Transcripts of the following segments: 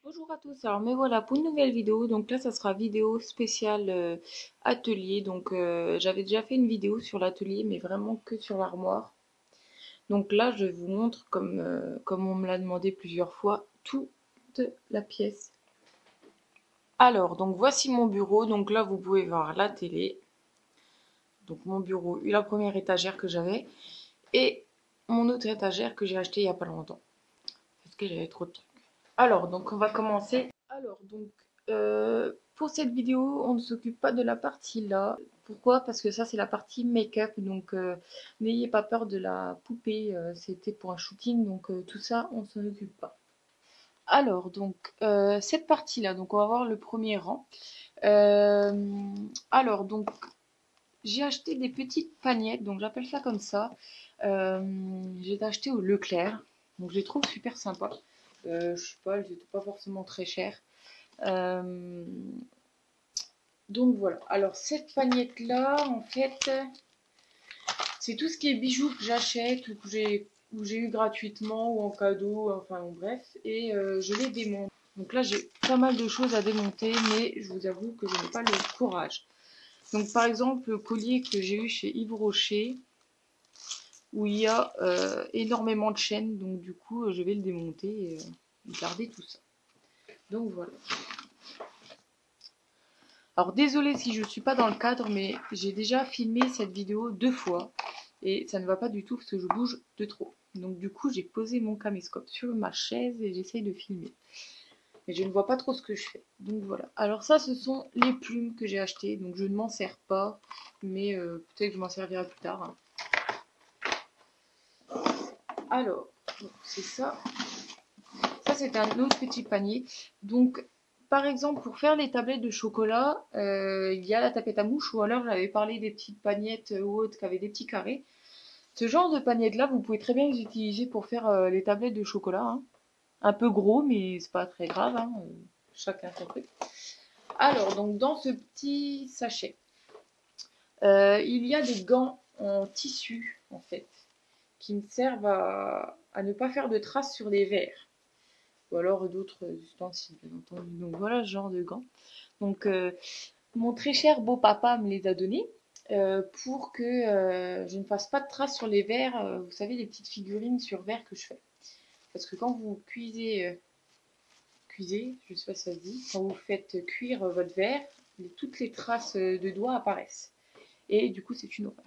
Bonjour à tous, alors me voilà pour une nouvelle vidéo. Donc là ça sera vidéo spéciale atelier. Donc j'avais déjà fait une vidéo sur l'atelier mais vraiment que sur l'armoire. Donc là je vous montre comme on me l'a demandé plusieurs fois toute la pièce. Alors donc voici mon bureau. Donc là vous pouvez voir la télé. Donc mon bureau, la première étagère que j'avais et mon autre étagère que j'ai acheté il y a pas longtemps parce que j'avais trop de trucs. Alors, donc on va commencer. Alors, donc pour cette vidéo, on ne s'occupe pas de la partie là. Pourquoi? Parce que ça, c'est la partie make-up. Donc, n'ayez pas peur de la poupée. C'était pour un shooting. Donc, tout ça, on s'en occupe pas. Alors, donc, cette partie-là, donc on va voir le premier rang. Alors, donc, j'ai acheté des petites pagnettes. Donc, j'appelle ça comme ça. J'ai acheté au Leclerc. Donc, je les trouve super sympas. Je sais pas, elles n'étaient pas forcément très chères. Euh, donc voilà. Alors cette pagnette là, en fait, c'est tout ce qui est bijoux que j'achète ou que j'ai eu gratuitement ou en cadeau, enfin bon, bref, et je les démonte. Donc là j'ai pas mal de choses à démonter, mais je vous avoue que je n'ai pas le courage. Donc par exemple le collier que j'ai eu chez Yves Rocher, où il y a énormément de chaînes, donc du coup je vais le démonter et garder tout ça. Donc voilà. Alors désolé si je ne suis pas dans le cadre, mais j'ai déjà filmé cette vidéo 2 fois et ça ne va pas du tout parce que je bouge de trop. Donc du coup j'ai posé mon caméscope sur ma chaise et j'essaye de filmer. Mais je ne vois pas trop ce que je fais. Donc voilà. Alors ça ce sont les plumes que j'ai achetées. Donc je ne m'en sers pas, mais peut-être que je m'en servirai plus tard, hein. Alors, c'est ça. Ça c'est un autre petit panier. Donc par exemple, pour faire les tablettes de chocolat, il y a la tapette à mouche, ou alors j'avais parlé des petites pagnettes ou autres qui avaient des petits carrés. Ce genre de pagnettes-là, vous pouvez très bien les utiliser pour faire les tablettes de chocolat, hein. Un peu gros, mais c'est pas très grave, hein. Chacun son truc. Alors, donc dans ce petit sachet, il y a des gants en tissu, en fait, qui me servent à ne pas faire de traces sur les verres. Ou alors d'autres ustensiles, bien entendu. Donc voilà ce genre de gants. Donc mon très cher beau papa me les a donnés pour que je ne fasse pas de traces sur les verres. Vous savez, les petites figurines sur verre que je fais. Parce que quand vous cuisez, je sais pas si ça se dit, quand vous faites cuire votre verre, toutes les traces de doigts apparaissent. Et du coup, c'est une horreur.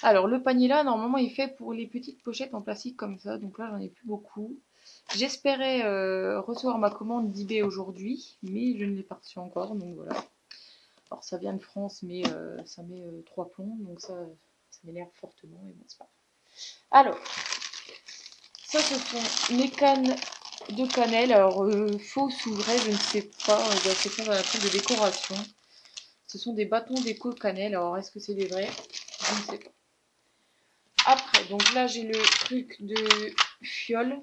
Alors, le panier là, normalement, il est fait pour les petites pochettes en plastique comme ça. Donc là, j'en ai plus beaucoup. J'espérais recevoir ma commande d'eBay aujourd'hui, mais je ne l'ai pas reçue encore. Donc voilà. Alors ça vient de France, mais ça met 3 plombs, donc ça m'énerve fortement, mais bon, c'est pas grave. Alors, ça ce sont mes cannes de cannelle, alors fausses ou vraies, je ne sais pas, c'est faire dans la salle de décoration. Ce sont des bâtons déco cannelle, alors est-ce que c'est des vrais? Je ne sais pas. Après, donc là j'ai le truc de fioles,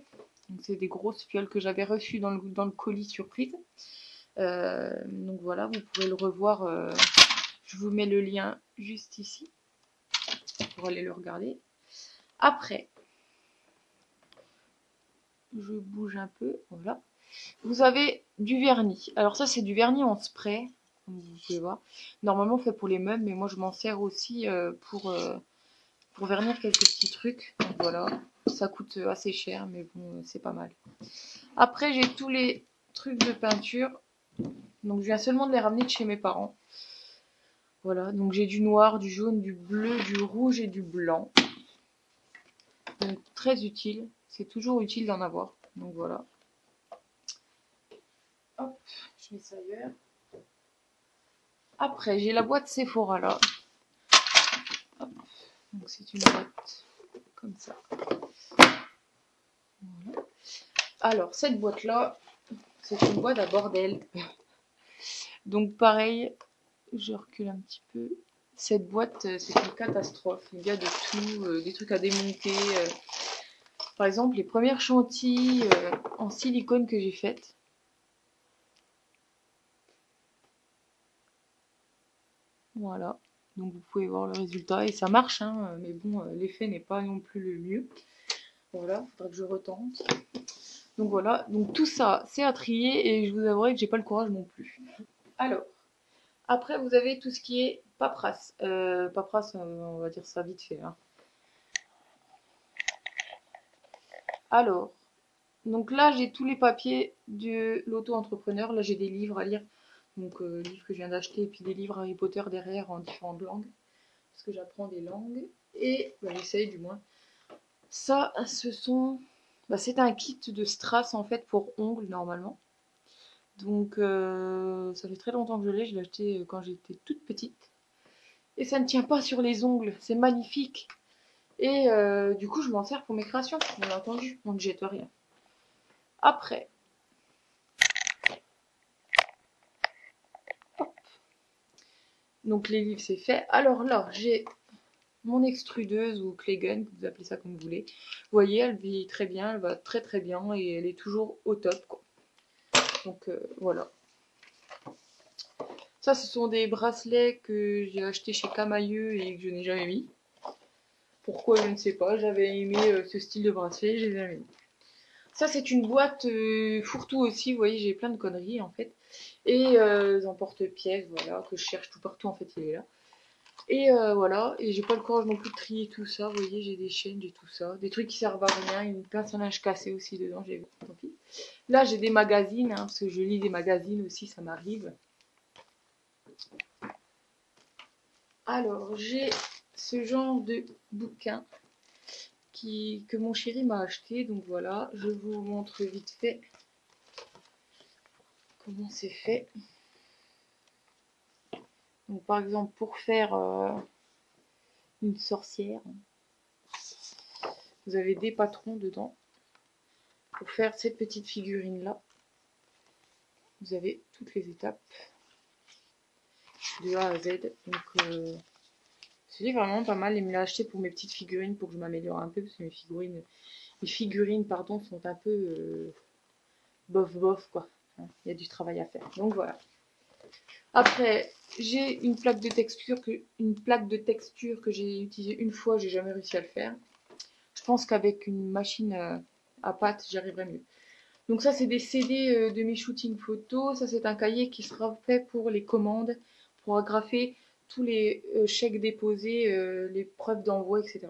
donc c'est des grosses fioles que j'avais reçues dans le colis surprise. Donc voilà, vous pouvez le revoir, je vous mets le lien juste ici pour aller le regarder. Après, je bouge un peu, voilà. Vous avez du vernis. Alors ça, c'est du vernis en spray, comme vous pouvez voir. Normalement fait pour les meubles, mais moi je m'en sers aussi pour vernir quelques petits trucs. Donc voilà, ça coûte assez cher, mais bon, c'est pas mal. Après, j'ai tous les trucs de peinture. Donc je viens seulement de les ramener de chez mes parents. Voilà, donc j'ai du noir, du jaune, du bleu, du rouge et du blanc. Donc très utile, c'est toujours utile d'en avoir. Donc voilà. Hop, je mets ça ailleurs. Après, j'ai la boîte Sephora là. Hop. Donc c'est une boîte comme ça. Voilà. Alors cette boîte là, c'est une boîte à bordel. Donc pareil, je recule un petit peu. Cette boîte, c'est une catastrophe. Il y a de tout, des trucs à démonter. Par exemple, les premières chantilly en silicone que j'ai faites. Voilà. Donc vous pouvez voir le résultat et ça marche, hein, mais bon, l'effet n'est pas non plus le mieux. Voilà, il faudra que je retente. Donc voilà, donc tout ça c'est à trier et je vous avouerai que j'ai pas le courage non plus. Alors, après vous avez tout ce qui est paperasse. Paperasse, on va dire ça vite fait, hein. Alors, donc là j'ai tous les papiers de l'auto-entrepreneur. Là j'ai des livres à lire. Donc livres que je viens d'acheter et puis des livres Harry Potter derrière en différentes langues. Parce que j'apprends des langues. Et j'essaye du moins. Ça, ce sont... c'est un kit de strass en fait pour ongles normalement. Donc ça fait très longtemps que je l'ai. Je l'ai acheté quand j'étais toute petite. Et ça ne tient pas sur les ongles. C'est magnifique. Et du coup, je m'en sers pour mes créations, bien entendu. On ne jette rien. Après, hop. Donc les livres, c'est fait. Alors là, j'ai mon extrudeuse ou clay gun, vous appelez ça comme vous voulez. Vous voyez, elle vit très bien, elle va très très bien et elle est toujours au top, quoi. Donc voilà. Ça, ce sont des bracelets que j'ai achetés chez Camailleux et que je n'ai jamais mis. Pourquoi, je ne sais pas. J'avais aimé ce style de bracelet, je les ai jamais mis. Ça, c'est une boîte fourre-tout aussi. Vous voyez, j'ai plein de conneries en fait. Et un porte-pièces, voilà, que je cherche tout partout. En fait, il est là. Et voilà. Et j'ai pas le courage non plus de trier tout ça. Vous voyez, j'ai des chaînes, j'ai tout ça. Des trucs qui servent à rien. Une pince à linge cassée aussi dedans. J'ai vu. Tant pis. Là, j'ai des magazines, hein, parce que je lis des magazines aussi, ça m'arrive. Alors, j'ai ce genre de bouquin que mon chéri m'a acheté. Donc voilà, je vous montre vite fait comment c'est fait. Donc par exemple, pour faire une sorcière, vous avez des patrons dedans. Pour faire cette petite figurine là, vous avez toutes les étapes de A à Z. Donc c'est vraiment pas mal. Il me l'a acheté pour mes petites figurines pour que je m'améliore un peu parce que mes figurines pardon, sont un peu bof bof quoi. Il y a du travail à faire. Donc voilà. Après, j'ai une plaque de texture que j'ai utilisée une fois, j'ai jamais réussi à le faire. Je pense qu'avec une machine à pâte, j'y arriverai mieux. Donc ça, c'est des CD de mes shootings photos. Ça, c'est un cahier qui sera fait pour les commandes, pour agrafer tous les chèques déposés, les preuves d'envoi, etc.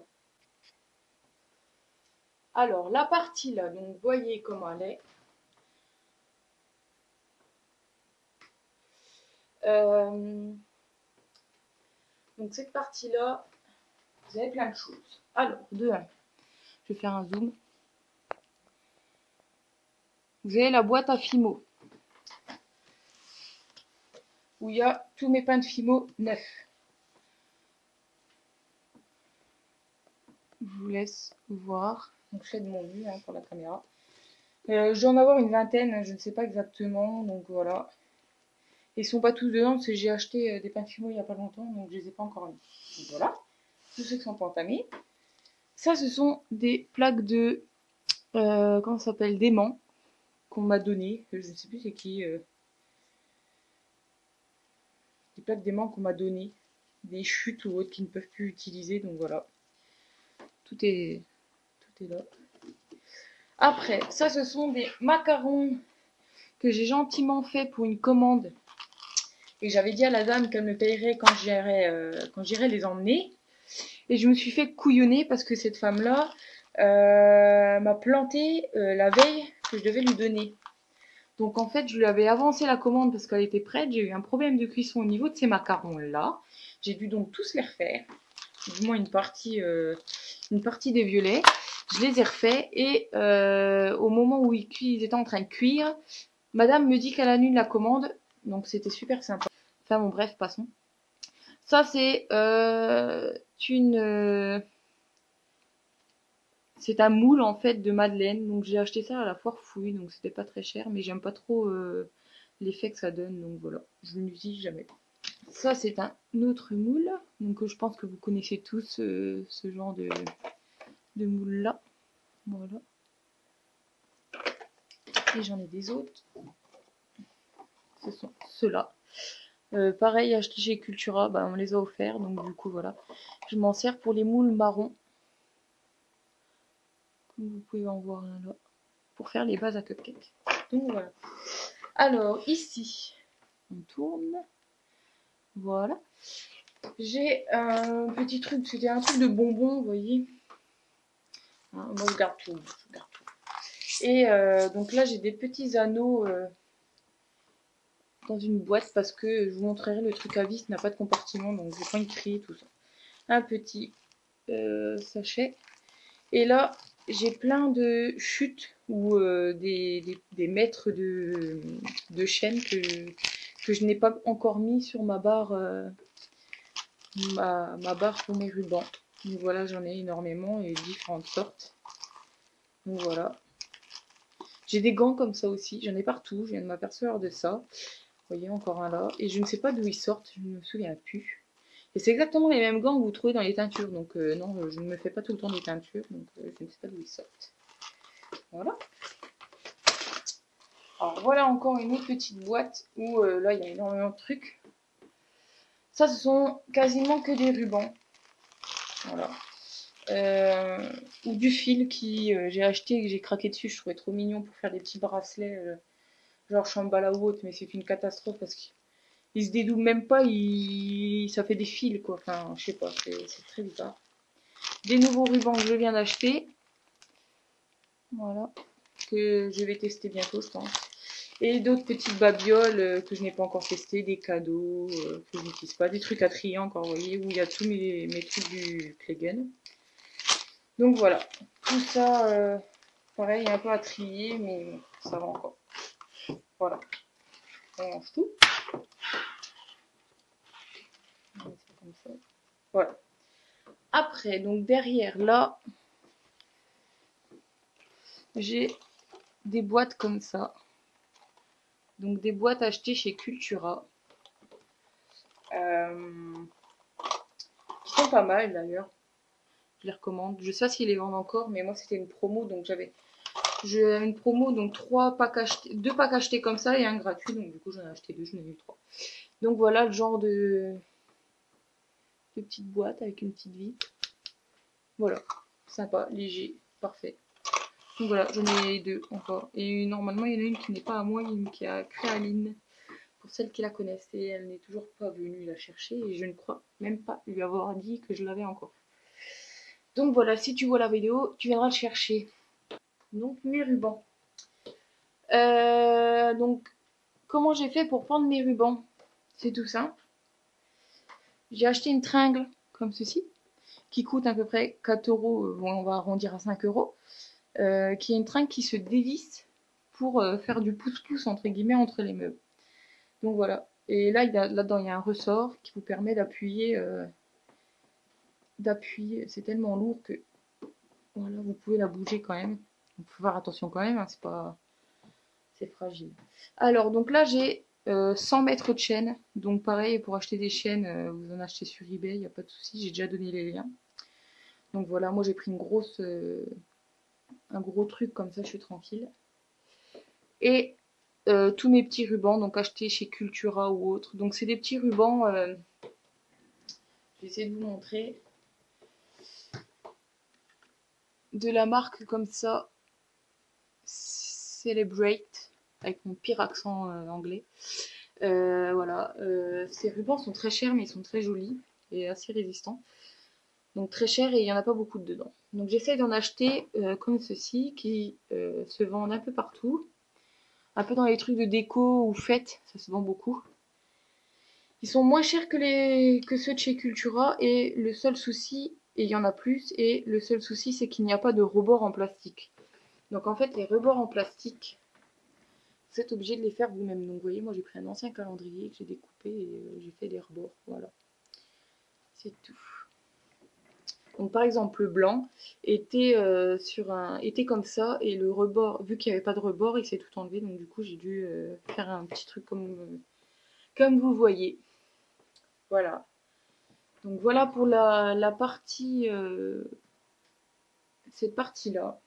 Alors, la partie là, donc voyez comment elle est. Donc cette partie-là, vous avez plein de choses. Alors, de 1, je vais faire un zoom. Vous avez la boîte à Fimo, où il y a tous mes peints de Fimo neufs. Je vous laisse voir. Donc je fais de mon mieux pour la caméra. Je dois en avoir une vingtaine, je ne sais pas exactement, donc voilà. Ils sont pas tous dedans parce que j'ai acheté des peints de Fimo il n'y a pas longtemps, donc je les ai pas encore mis. Donc voilà, tous ceux qui sont pas entamés. Ça, ce sont des plaques de, comment ça s'appelle, d'aimant qu'on m'a donné. Je ne sais plus c'est qui. Des plaques d'aimant qu'on m'a donné, des chutes ou autres qui ne peuvent plus utiliser, donc voilà. Tout est là. Après, ça, ce sont des macarons que j'ai gentiment fait pour une commande. Et j'avais dit à la dame qu'elle me payerait quand j'irais les emmener. Et je me suis fait couillonner parce que cette femme-là m'a planté la veille que je devais lui donner. Donc en fait, je lui avais avancé la commande parce qu'elle était prête. J'ai eu un problème de cuisson au niveau de ces macarons-là. J'ai dû donc tous les refaire. Du moins une partie des violets. Je les ai refaits et au moment où ils étaient en train de cuire, madame me dit qu'elle annule la commande. Donc c'était super sympa. Enfin bon bref, passons. Ça c'est c'est un moule en fait de madeleine. Donc j'ai acheté ça à la foire fouille, donc c'était pas très cher, mais j'aime pas trop l'effet que ça donne, donc voilà, je ne l'utilise jamais. Ça c'est un autre moule, donc je pense que vous connaissez tous ce genre de moule là. Voilà. Et j'en ai des autres. Ce sont ceux-là. Pareil, acheté chez Cultura, on les a offerts, donc du coup voilà. Je m'en sers pour les moules marrons. Comme vous pouvez en voir un là. pour faire les bases à cupcake. Donc voilà. Alors ici, on tourne. Voilà. J'ai un petit truc, c'était un truc de bonbons, vous voyez. Hein, moi je garde tout, je garde tout. Et donc là j'ai des petits anneaux dans une boîte parce que je vous montrerai le truc à vis n'a pas de compartiment, donc je vais pas y crier tout ça. Un petit sachet. Et là j'ai plein de chutes ou des mètres de chaîne que je n'ai pas encore mis sur ma barre, ma barre pour mes rubans. Donc voilà, j'en ai énormément et différentes sortes. Donc voilà. J'ai des gants comme ça aussi, j'en ai partout, je viens de m'apercevoir de ça. Vous voyez, encore un là. Et je ne sais pas d'où ils sortent, je ne me souviens plus. Et c'est exactement les mêmes gants que vous trouvez dans les teintures. Donc non, je ne me fais pas tout le temps des teintures, donc je ne sais pas d'où ils sortent. Voilà. Alors voilà encore une autre petite boîte où là il y a énormément de trucs. Ça, ce sont quasiment que des rubans. Voilà. Ou du fil qui j'ai acheté et que j'ai craqué dessus. Je trouvais trop mignon pour faire des petits bracelets genre Shambhala ou autre, mais c'est une catastrophe parce qu'il se dédouble même pas, ça fait des fils quoi. Enfin, je sais pas, c'est très bizarre. Des nouveaux rubans que je viens d'acheter. Voilà. Que je vais tester bientôt, je pense. Et d'autres petites babioles que je n'ai pas encore testées, des cadeaux que je n'utilise pas, des trucs à trier encore, vous voyez, où il y a tous mes trucs du Clegane. Donc voilà, tout ça, pareil, un peu à trier, mais ça va encore. Voilà, on range tout. Comme ça. Voilà. Après, donc derrière, là, j'ai des boîtes comme ça. Donc des boîtes achetées chez Cultura. Qui sont pas mal d'ailleurs. Je les recommande. Je sais pas s'ils les vendent encore, mais moi c'était une promo, donc j'avais une promo, donc 2 packs achetés comme ça et un gratuit, donc du coup j'en ai acheté 2, j'en ai eu 3. Donc voilà le genre de petite boîte avec une petite vitre. Voilà, sympa, léger, parfait. Donc voilà, j'en ai 2 encore. Et normalement il y en a une qui n'est pas à moi, une qui est à Créaline. Pour celles qui la connaissent, et elle n'est toujours pas venue la chercher et je ne crois même pas lui avoir dit que je l'avais encore. Donc voilà, si tu vois la vidéo, tu viendras le chercher. Donc mes rubans. Donc comment j'ai fait pour prendre mes rubans? C'est tout simple. J'ai acheté une tringle comme ceci, qui coûte à peu près 4 euros, bon, on va arrondir à 5 euros, qui est une tringle qui se dévisse pour faire du pouce-pouce entre guillemets entre les meubles. Donc voilà. Et là, là-dedans, il y a un ressort qui vous permet d'appuyer. C'est tellement lourd que voilà, vous pouvez la bouger quand même. Il faut faire attention quand même, hein, c'est fragile. Alors, donc là, j'ai 100 mètres de chaîne. Donc pareil, pour acheter des chaînes, vous en achetez sur eBay, il n'y a pas de souci. J'ai déjà donné les liens. Donc voilà, moi j'ai pris un gros truc comme ça, je suis tranquille. Et tous mes petits rubans, donc achetés chez Cultura ou autre. Donc c'est des petits rubans, je vais essayer de vous montrer. De la marque comme ça, Celebrate, avec mon pire accent anglais. Voilà, ces rubans sont très chers, mais ils sont très jolis et assez résistants. Donc très chers et il n'y en a pas beaucoup dedans. Donc j'essaie d'en acheter comme ceci, qui se vendent un peu partout. Un peu dans les trucs de déco ou fêtes, ça se vend beaucoup. Ils sont moins chers que ceux de chez Cultura et le seul souci, et il y en a plus, et le seul souci c'est qu'il n'y a pas de rebord en plastique. Donc en fait les rebords en plastique, vous êtes obligé de les faire vous-même. Donc vous voyez, moi j'ai pris un ancien calendrier que j'ai découpé et j'ai fait des rebords. Voilà, c'est tout. Donc par exemple le blanc était était comme ça et le rebord, vu qu'il n'y avait pas de rebord, il s'est tout enlevé. Donc du coup j'ai dû faire un petit truc comme vous voyez. Voilà. Donc voilà pour la partie cette partie-là.